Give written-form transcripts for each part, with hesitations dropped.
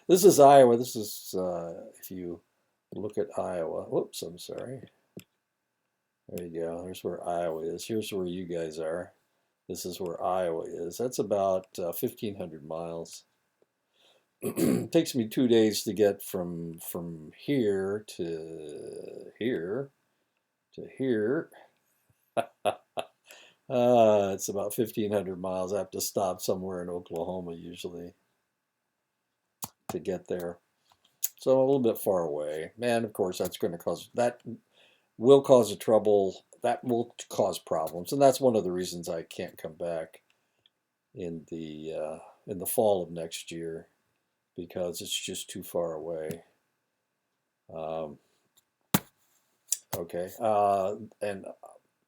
This is Iowa. This is, if you look at Iowa. Whoops, I'm sorry. There you go. There's where Iowa is. Here's where you guys are. This is where Iowa is. That's about 1,500 miles. It takes me 2 days to get from here to here to here. It's about 1,500 miles. I have to stop somewhere in Oklahoma usually to get there. So a little bit far away. And of course, that's going to cause that will cause a trouble. That will cause problems, and that's one of the reasons I can't come back in the fall of next year because it's just too far away. Um, okay, and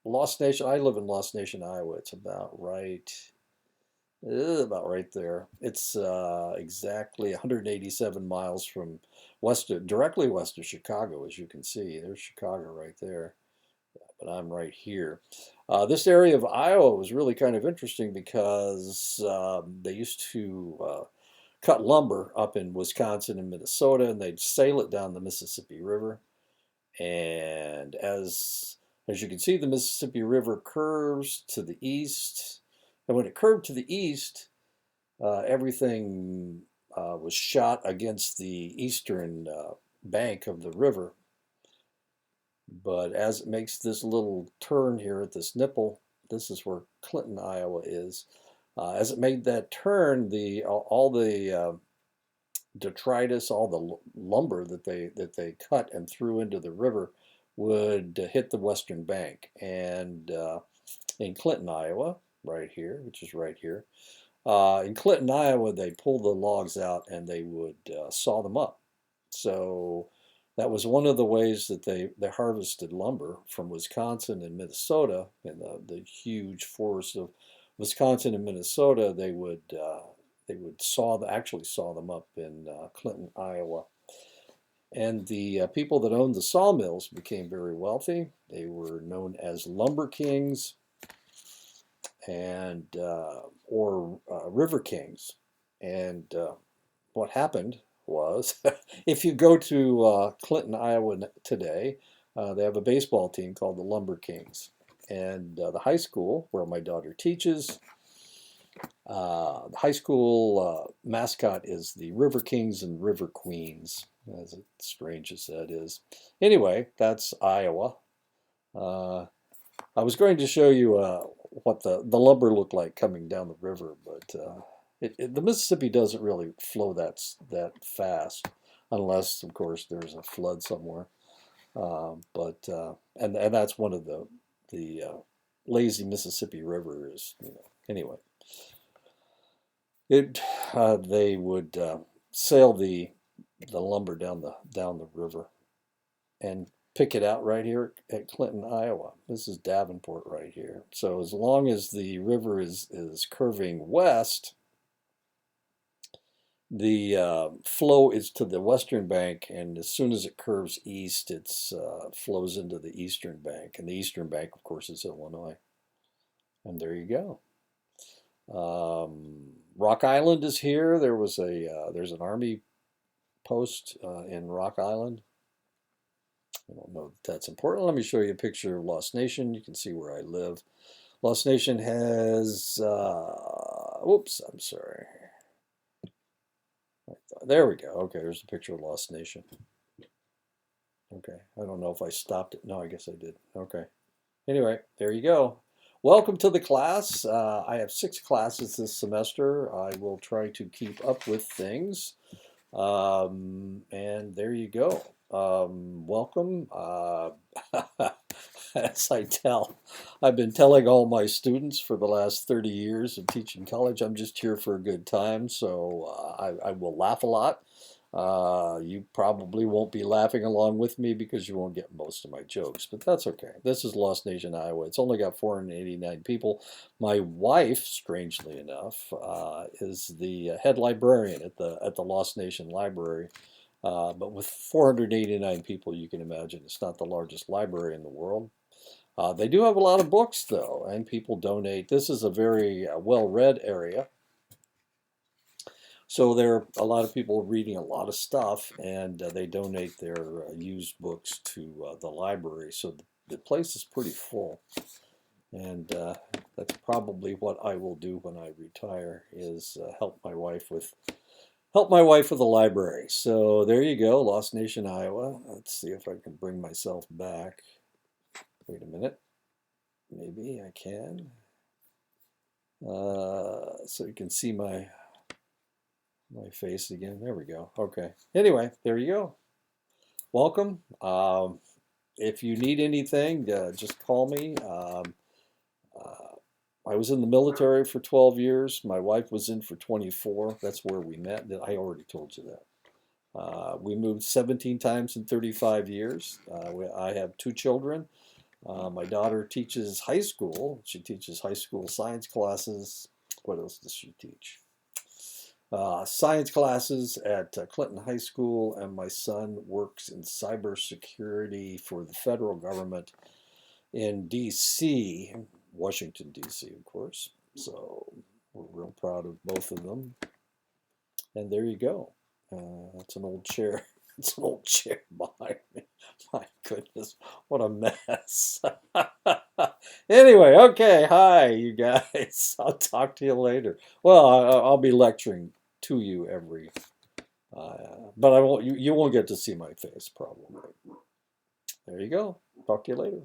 Lost Nation. I live in Lost Nation, Iowa. It's about right there. It's exactly 187 miles from directly west of Chicago, as you can see. There's Chicago right there, but I'm right here. This area of Iowa was really kind of interesting because they used to cut lumber up in Wisconsin and Minnesota, and they'd sail it down the Mississippi River. And as you can see, the Mississippi River curves to the east. And when it curved to the east, everything was shot against the eastern bank of the river. But as it makes this little turn here at this nipple, this is where Clinton, Iowa is. As it made that turn, all the detritus, all the lumber that they cut and threw into the river would hit the western bank. And in Clinton, Iowa, right here, which is right here, in Clinton, Iowa, they pulled the logs out and they would saw them up. So that was one of the ways that they harvested lumber from Wisconsin and Minnesota in the huge forests of Wisconsin and Minnesota. They would actually saw them up in Clinton, Iowa. And the people that owned the sawmills became very wealthy. They were known as lumber kings and or river kings. And what happened was, if you go to Clinton, Iowa today, they have a baseball team called the Lumber Kings. And the high school where my daughter teaches, the high school mascot is the River Kings and River Queens, as strange as that is. Anyway, that's Iowa. Uh, I was going to show you what the lumber looked like coming down the river, but the Mississippi doesn't really flow that fast, unless, of course, there's a flood somewhere. And that's one of the lazy Mississippi River is, anyway. It they would sail the lumber down the river and pick it out right here at Clinton, Iowa. This is Davenport right here. So as long as the river is curving west, the flow is to the western bank, and as soon as it curves east, it flows into the eastern bank. And the eastern bank, of course, is Illinois. And there you go. Rock Island is here. There's an army post in Rock Island. I don't know if that's important. Let me show you a picture of Lost Nation. You can see where I live. Lost Nation has, whoops, I'm sorry. There we go. Okay, there's a picture of Lost Nation. Okay, I don't know if I stopped it. No, I guess I did. Okay. Anyway, there you go. Welcome to the class. I have 6 classes this semester. I will try to keep up with things. And there you go. Welcome. As I've been telling all my students for the last 30 years of teaching college, I'm just here for a good time. So I will laugh a lot. You probably won't be laughing along with me because you won't get most of my jokes, but that's okay. This is Lost Nation, Iowa. It's only got 489 people. My wife, strangely enough, is the head librarian at the Lost Nation Library. But with 489 people, you can imagine it's not the largest library in the world. They do have a lot of books, though, and people donate. This is a very well-read area. So there are a lot of people reading a lot of stuff, and they donate their used books to the library. So the place is pretty full, and that's probably what I will do when I retire is help my wife with the library. So there you go, Lost Nation, Iowa. Let's see if I can bring myself back. Wait a minute. Maybe I can. So you can see my face again. There we go. Okay. Anyway, there you go. Welcome. If you need anything, just call me. Uh, I was in the military for 12 years. My wife was in for 24. That's where we met. I already told you that. We moved 17 times in 35 years. I have two children. My daughter teaches high school. She teaches high school science classes. What else does she teach? Science classes at Clinton High School, and my son works in cybersecurity for the federal government in D.C., Washington, D.C., of course. So we're real proud of both of them. And there you go. That's an old chair. It's an old chair behind me. My goodness, what a mess. Anyway, okay. Hi, you guys. I'll talk to you later. Well, I'll be lecturing to you but I won't. You won't get to see my face probably. There you go. Talk to you later.